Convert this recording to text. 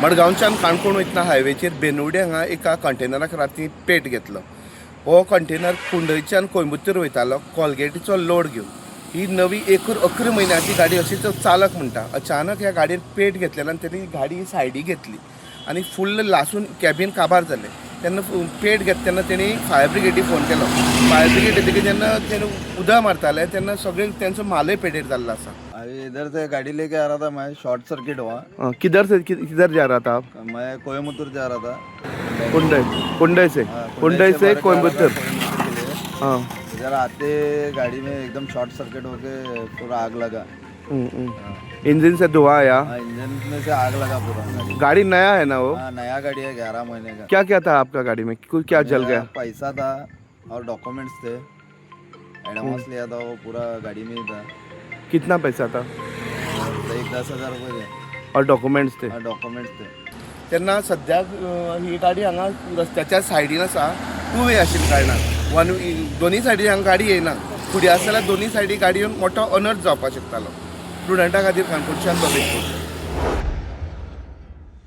मडगांवच्यान काणकोण वयतना हायवेचेर बेनवडे हांगा एका कंटेनराक राती पेट घेतलो. हो कंटेनर कुंडयच्यान कोयंबतूर वयतालो कॉलगेटीचो लोड घेवन. ही नवी 11 म्हयन्याची गाडी अशीच चालक म्हणटा. अचानक ह्या गाडयेन पेट घेतलेल्यान तेणी गाडी सायडीक घेतली आनी फुल्ल लासून कॅबीन काबार जालें. तेन्ना पेट घेता तेन्ना तेणी फायर ब्रिगेडीक फोन केलो. फायर ब्रिगेड येतकीर जेन्ना तेणी उदक मारताले तेन्ना सगळे तेंचो मालय पेटेर जाल्लो आसा. अभी इधर से गाड़ी लेके आ रहा था मैं, शॉर्ट सर्किट हुआ। किधर जा रहा था आप? मैं कोयम्बतूर जा रहा था। कुंडई से कुंडई से कोयम्बतूर. के लिए। हाँ. इधर आते गाड़ी में एकदम शॉर्ट सर्किट होके पूरा आग लगा। इंजन से धुआं आया. हाँ, इंजन में से आग लगा पूरा। गाड़ी नया है ना वो? हाँ, नया गाड़ी है, 11 महीने का। क्या क्या था आपका गाड़ी में? कुछ क्या जल गया? पैसा था और डॉक्यूमेंट्स थे। एडवांस लिया था, वो पूरा गाड़ी में ही था। कितना पैसा था? 10,000 रुपये थे और डॉक्युमेंट्स थे. और डॉक्यूमेंट्स थे. तेन्ना सद्याक ही गाडी हांगा रस्त्याच्या सायडीन आसा. 2 वे आशिल्ल्या कारणान दोनी सायडीन हांगा गाडी येयना. फुडें आसा जाल्यार दोनी सायडी गाडी येवन मोठो अनर्थ जावपाक शकतालो. स्टुडंटा खातीर काणकोणच्यान बरें.